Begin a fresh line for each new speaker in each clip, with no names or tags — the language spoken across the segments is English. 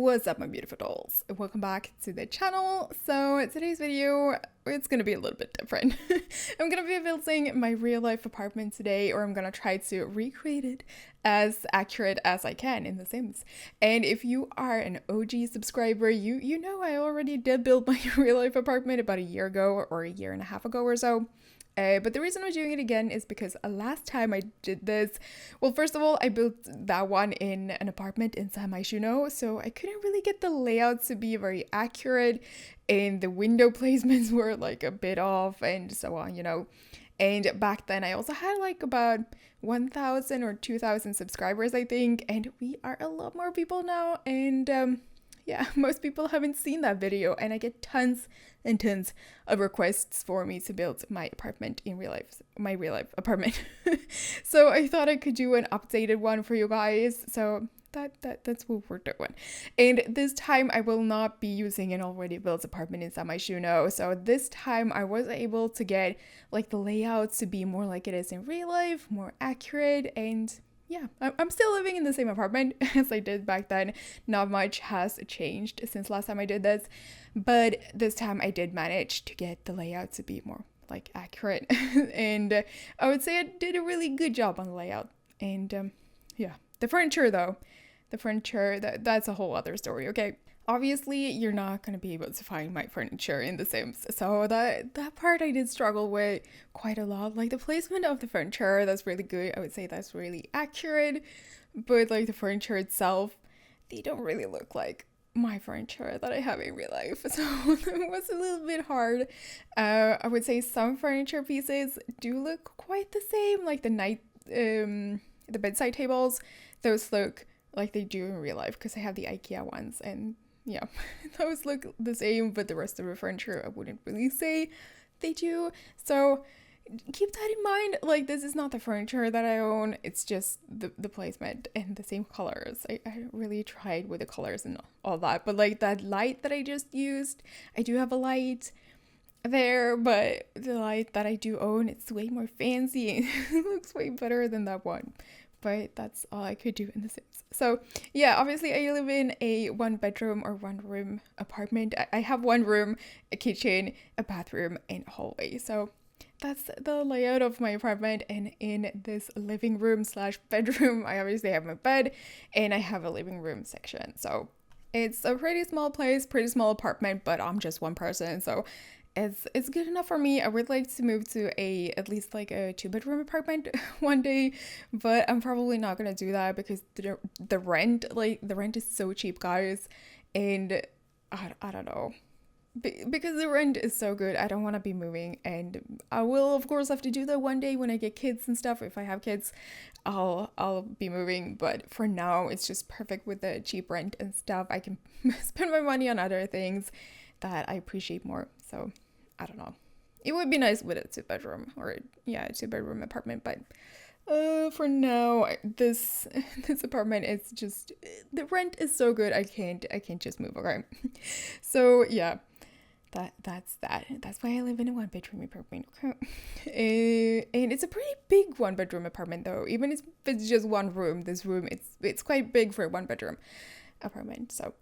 What's up, my beautiful dolls? Welcome back to the channel. So today's video, it's gonna be a little bit different. I'm gonna be building my real life apartment today, or I'm gonna try to recreate it as accurate as I can in The Sims. And if you are an OG subscriber, you know I already did build my real life apartment about a year ago or a year and a half ago or so. But the reason I'm doing it again is because last time I did this, well, first of all, I built that one in an apartment in San Myshuno, so I couldn't really get the layout to be very accurate, and the window placements were like a bit off and so on, you know. And back then I also had like about 1,000 or 2,000 subscribers, I think, and we are a lot more people now, and yeah, most people haven't seen that video, and I get tons and tons of requests for me to build my apartment in real life, my real life apartment. So I thought I could do an updated one for you guys. So that's what we're doing. And this time I will not be using an already built apartment in San Myshuno. So this time I was able to get like the layout to be more like it is in real life, more accurate, and yeah, I'm still living in the same apartment as I did back then. Not much has changed since last time I did this, but this time I did manage to get the layout to be more like accurate. And I would say I did a really good job on the layout. And yeah, the furniture though, that's a whole other story, okay? Obviously, you're not going to be able to find my furniture in The Sims, so that part I did struggle with quite a lot. Like the placement of the furniture, that's really good. I would say that's really accurate, but like the furniture itself, they don't really look like my furniture that I have in real life, so it was a little bit hard. I would say some furniture pieces do look quite the same, like the bedside tables. Those look like they do in real life because I have the IKEA ones, and yeah, those look the same, but the rest of the furniture I wouldn't really say they do. So keep that in mind. Like, this is not the furniture that I own, it's just the placement and the same colors. I really tried with the colors and all that, but like that light that I just used, I do have a light there, but the light that I do own, it's way more fancy and it looks way better than that one. But that's all I could do in The Sims. So yeah, obviously I live in a 1-bedroom or 1-room apartment. I have 1 room, a kitchen, a bathroom, and a hallway. So that's the layout of my apartment. And in this living room / bedroom, I obviously have my bed and I have a living room section. So it's a pretty small place, pretty small apartment, but I'm just one person, so it's good enough for me. I would like to move to at least like a 2-bedroom apartment one day, but I'm probably not gonna do that because the rent is so cheap, guys, and I don't know, because the rent is so good. I don't want to be moving, and I will of course have to do that one day when I get kids and stuff. If I have kids, I'll be moving, but for now it's just perfect with the cheap rent and stuff. I can spend my money on other things that I appreciate more. So I don't know. It would be nice with a 2-bedroom or a 2-bedroom apartment, but for now, this apartment is just, the rent is so good. I can't just move. Okay, so yeah, that's why I live in a 1-bedroom apartment. Okay, and it's a pretty big 1-bedroom apartment though. Even if it's just 1 room, this room it's quite big for a 1-bedroom apartment. So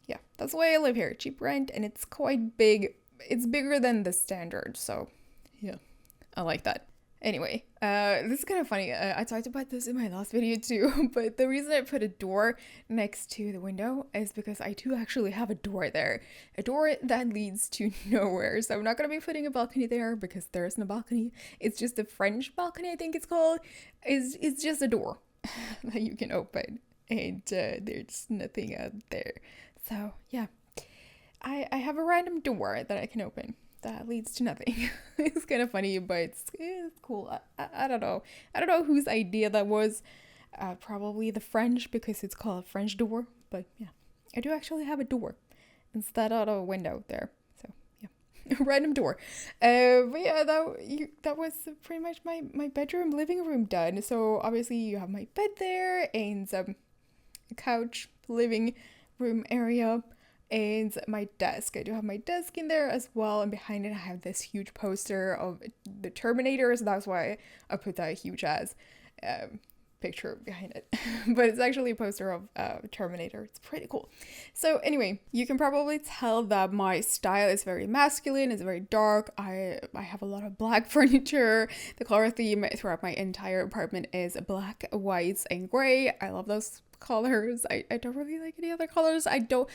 yeah, that's why I live here. Cheap rent, and it's quite big. It's bigger than the standard, so yeah, I like that. Anyway, this is kind of funny. I talked about this in my last video too, but the reason I put a door next to the window is because I do actually have a door there. A door that leads to nowhere. So I'm not going to be putting a balcony there because there isn't a balcony. It's just a French balcony, I think it's called. It's just a door that you can open, and there's nothing out there. So yeah, I have a random door that I can open that leads to nothing. It's kind of funny, but it's cool. I don't know. I don't know whose idea that was. Probably the French, because it's called a French door. But yeah, I do actually have a door instead of a window there. So yeah, a random door. But yeah, that was pretty much my bedroom, living room done. So obviously you have my bed there and a couch, living room area, and my desk. I do have my desk in there as well, and behind it I have this huge poster of the Terminator, so that's why I put that huge ass picture behind it. But it's actually a poster of Terminator. It's pretty cool. So anyway, you can probably tell that my style is very masculine, it's very dark. I have a lot of black furniture. The color theme throughout my entire apartment is black, whites, and gray. I love those colors. I don't really like any other colors. I don't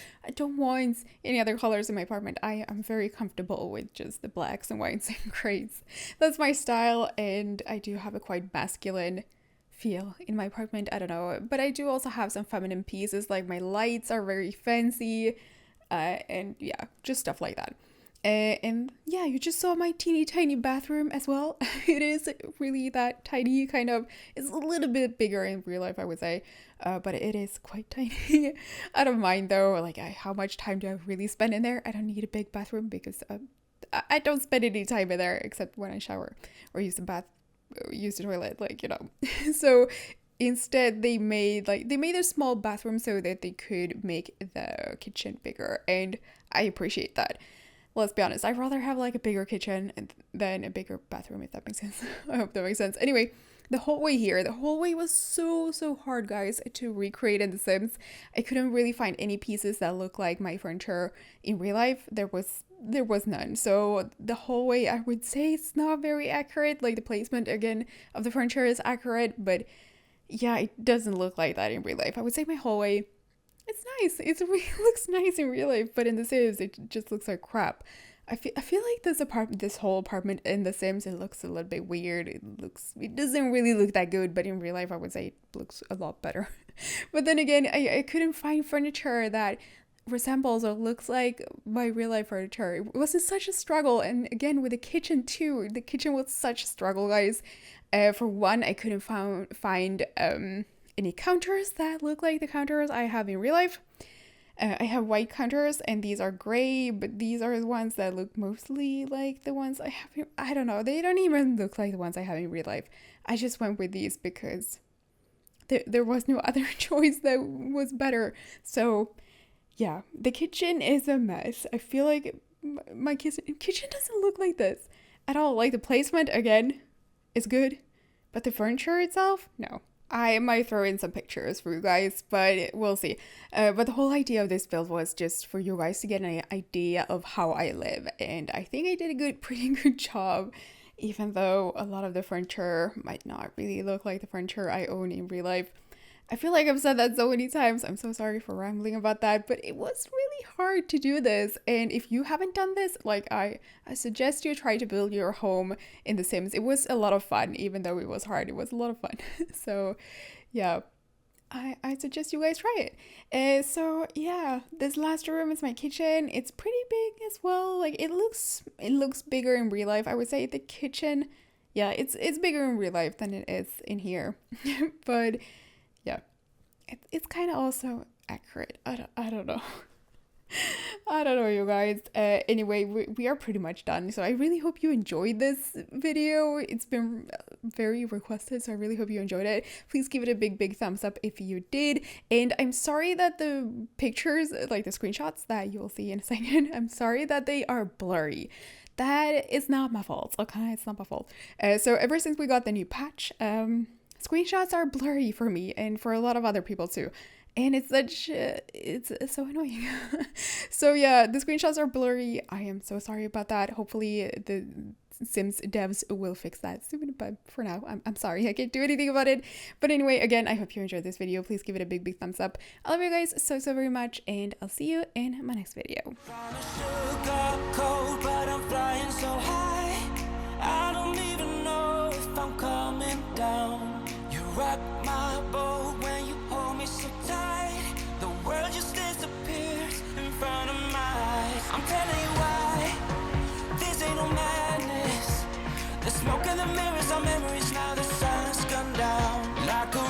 want any other colors in my apartment. I am very comfortable with just the blacks and whites and grays. That's my style, and I do have a quite masculine feel in my apartment. I don't know, but I do also have some feminine pieces, like my lights are very fancy, and yeah, just stuff like that. And yeah, you just saw my teeny tiny bathroom as well. It is really that tiny, kind of. It's a little bit bigger in real life, I would say, but it is quite tiny. I don't mind though, like how much time do I really spend in there? I don't need a big bathroom because I don't spend any time in there except when I shower or use the toilet, like, you know. So instead they made a small bathroom so that they could make the kitchen bigger, and I appreciate that. Let's be honest, I'd rather have like a bigger kitchen than a bigger bathroom, if that makes sense. I hope that makes sense. Anyway, the hallway was so hard, guys, to recreate in The Sims. I couldn't really find any pieces that look like my furniture in real life. There was none. So the hallway, I would say it's not very accurate. Like the placement again of the furniture is accurate, but yeah, it doesn't look like that in real life. I would say my hallway, it's nice. It really looks nice in real life, but in The Sims, it just looks like crap. I feel like this whole apartment in The Sims, it looks a little bit weird. It doesn't really look that good, but in real life, I would say it looks a lot better. But then again, I couldn't find furniture that resembles or looks like my real life furniture. It was such a struggle, and again with the kitchen too. The kitchen was such a struggle, guys. For one, I couldn't find any counters that look like the counters I have in real life. I have white counters and these are gray, but these are the ones that look mostly like the ones I have I don't know, they don't even look like the ones I have in real life. I just went with these because there was no other choice that was better. So yeah, the kitchen is a mess. I feel like my kitchen doesn't look like this at all. Like the placement, again, is good, but the furniture itself, no. I might throw in some pictures for you guys, but we'll see. But the whole idea of this build was just for you guys to get an idea of how I live. And I think I did a pretty good job, even though a lot of the furniture might not really look like the furniture I own in real life. I feel like I've said that so many times. I'm so sorry for rambling about that, but it was really hard to do this. And if you haven't done this, like I suggest you try to build your home in The Sims. It was a lot of fun, even though it was hard. It was a lot of fun. So yeah, I suggest you guys try it. So yeah, this last room is my kitchen. It's pretty big as well. Like it looks bigger in real life. I would say the kitchen, yeah, it's bigger in real life than it is in here. But yeah, it's kind of also accurate. I don't know. I don't know, you guys. Anyway, we are pretty much done. So I really hope you enjoyed this video. It's been very requested, so I really hope you enjoyed it. Please give it a big thumbs up if you did. And I'm sorry that the pictures, like the screenshots that you'll see in a second, I'm sorry that they are blurry. That is not my fault, okay? It's not my fault. So ever since we got the new patch, screenshots are blurry for me and for a lot of other people too. And it's so annoying. So yeah, the screenshots are blurry. I am so sorry about that. Hopefully the Sims devs will fix that soon, but for now, I'm sorry. I can't do anything about it. But anyway, again, I hope you enjoyed this video. Please give it a big thumbs up. I love you guys so very much, and I'll see you in my next video. Rock my boat when you hold me so tight. The world just disappears in front of my eyes. I'm telling you why, this ain't no madness. The smoke and the mirrors are memories, now the sun's gone down like a